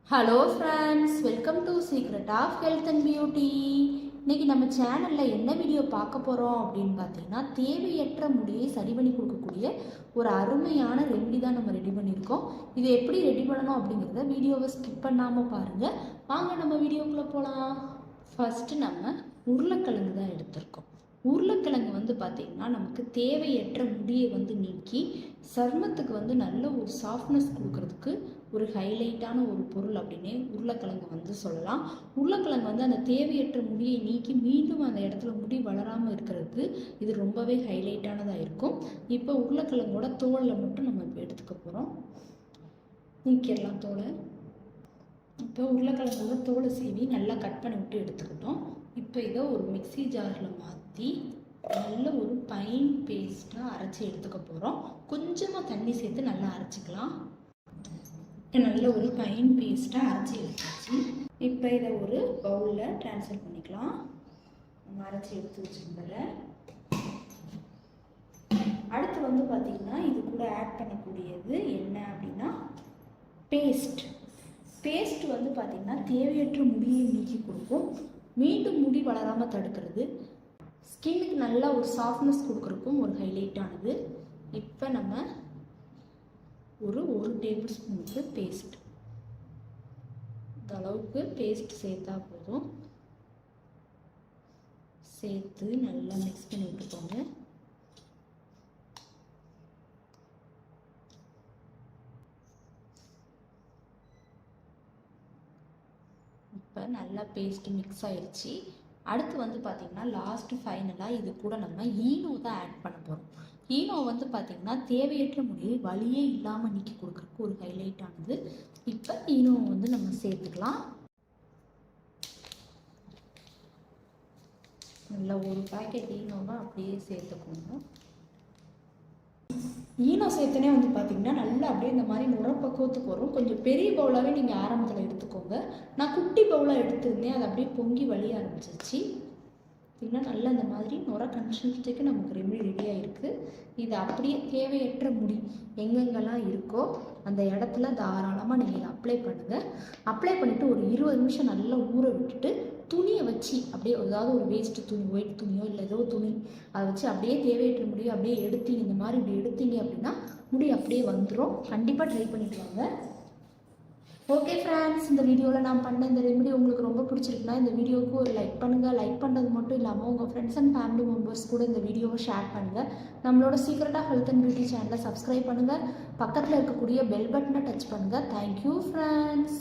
Hello friends, welcome to secret of health and beauty. இன்றைக்கி நம்ம சேனலில் என்ன வீடியோ பார்க்க போகிறோம் அப்படின்னு பார்த்தீங்கன்னா, தேவையற்ற முடியை சரி பண்ணி கொடுக்கக்கூடிய ஒரு அருமையான ரெமெடி தான் நம்ம ரெடி பண்ணியிருக்கோம். இதை எப்படி ரெடி பண்ணணும் அப்படிங்கிறத வீடியோவை ஸ்கிப் பண்ணாமல் பாருங்கள். வாங்க நம்ம வீடியோக்குள்ளே போகலாம். ஃபஸ்ட்டு நம்ம உருளைக்கிழங்கு தான் எடுத்திருக்கோம். உருளைக்கிழங்கு பார்த்திங்கன்னா நமக்கு தேவையற்ற முடியை நீக்கி சருமத்துக்கு நல்ல ஒரு சாஃப்ட்னஸ் கொடுக்கறதுக்கு ஒரு ஹைலைட்டான ஒரு பொருள் அப்படின்னே உருளைக்கிழங்கு சொல்லலாம். உருளைக்கிழங்கு அந்த தேவையற்ற முடியை நீக்கி மீண்டும் அந்த இடத்துல முடி வளராமல் இருக்கிறதுக்கு இது ரொம்பவே ஹைலைட்டானதாக இருக்கும். இப்போ உருளைக்கிழங்கோட தோலை மட்டும் நம்ம இப்போ எடுத்துக்க போகிறோம். நீக்கிடலாம் தோலை. இப்போ உருளைக்கிழங்கோட தோலை சீவி நல்லா கட் பண்ணி விட்டு எடுத்துக்கிட்டோம். இப்போ இதை ஒரு மிக்சி ஜாரில் மாற்றி நல்ல ஒரு பைன் பேஸ்ட்டாக அரைச்சி எடுத்துக்க போகிறோம். கொஞ்சமாக தண்ணி சேர்த்து நல்லா அரைச்சிக்கலாம். நல்ல ஒரு பைன் பேஸ்ட்டாக அரைச்சி எடுத்துச்சு. இப்போ இதை ஒரு பவுலில் ட்ரான்ஸ்ஃபர் பண்ணிக்கலாம். நம்ம அரைச்சி எடுத்து வச்சுருந்ததை அடுத்து பார்த்திங்கன்னா இது கூட ஆட் பண்ணக்கூடியது என்ன அப்படின்னா பேஸ்ட் பார்த்திங்கன்னா தேவையற்ற முடியை நீக்கி கொடுக்கும், மீண்டும் முடி வளராமல் தடுக்கிறது, ஸ்கின்னுக்கு நல்லா ஒரு சாஃப்ட்னஸ் கொடுக்குறக்கும் ஒரு ஹைலைட்டானது. இப்போ நம்ம ஒரு டேபிள் ஸ்பூனுக்கு பேஸ்ட், இந்த அளவுக்கு பேஸ்ட் சேர்த்தா போதும். சேர்த்து நல்லா மிக்ஸ் பண்ணி விட்டுக்கோங்க. இப்போ நல்லா பேஸ்ட் மிக்ஸ் ஆயிடுச்சு. அடுத்து பார்த்திங்கன்னா லாஸ்ட்டு ஃபைனலாக இது கூட நம்ம ஈனோ தான் ஆட் பண்ண போகிறோம். ஈனோ பார்த்திங்கன்னா தேவையற்ற முடியை வலியே இல்லாமல் நீக்கி கொடுக்குறதுக்கு ஒரு ஹைலைட்டானது. இப்போ ஈனோவை நம்ம சேர்த்துக்கலாம். நல்லா ஒரு பேக்கெட் ஈனோவை அப்படியே சேர்த்துக்கணும். ஈனோ சேர்த்துனே பார்த்திங்கன்னா நல்லா அப்படியே இந்த மாதிரி நுர பக்குவத்துக்கு வரும். கொஞ்சம் பெரிய பவுலாகவே நீங்கள் ஆரம்பத்தில் எடுத்துக்கோங்க. நான் குட்டி பவுலாக எடுத்துருந்தேன், அது அப்படியே பொங்கி வலிய ஆரம்பிச்சிச்சு. பார்த்திங்கன்னா நல்லா இந்த மாதிரி நுர கன்சிஸ்டன்சிக்கு நமக்கு ரெமெடி ரெடியாக இருக்குது. இது அப்படியே தேவையற்ற முடி எங்கெங்கெல்லாம் இருக்கோ அந்த இடத்துல தாராளமாக நீங்கள் இதை அப்ளை பண்ணுங்கள். அப்ளை பண்ணிவிட்டு ஒரு 20 நிமிஷம் நல்லா ஊற விட்டுட்டு துணியை வச்சு அப்படியே ஏதாவது ஒரு வேஸ்ட்டு துணி, ஒயிட் துணியோ இல்லை ஏதோ துணி, அதை வச்சு அப்படியே தேவையற்ற முடியும் அப்படியே எடுத்தீங்க. இந்த மாதிரி இப்படி எடுத்தீங்க அப்படின்னா முடி அப்படியே வந்துடும். கண்டிப்பாக ட்ரை பண்ணிட்டு வாங்க. ஓகே ஃப்ரெண்ட்ஸ், இந்த வீடியோவில் நான் பண்ண இந்த ரெமெடி உங்களுக்கு ரொம்ப பிடிச்சிருக்குன்னா இந்த வீடியோவுக்கு ஒரு லைக் பண்ணுங்கள். லைக் பண்ணுறது மட்டும் இல்லாமல் உங்கள் ஃப்ரெண்ட்ஸ் அண்ட் ஃபேமிலி மெம்பர்ஸ் கூட இந்த வீடியோவை ஷேர் பண்ணுங்கள். நம்மளோட secret of health and beauty சேனலை சப்ஸ்கிரைப் பண்ணுங்கள். பக்கத்தில் இருக்கக்கூடிய பெல் பட்டனை டச் பண்ணுங்கள். Thank you friends.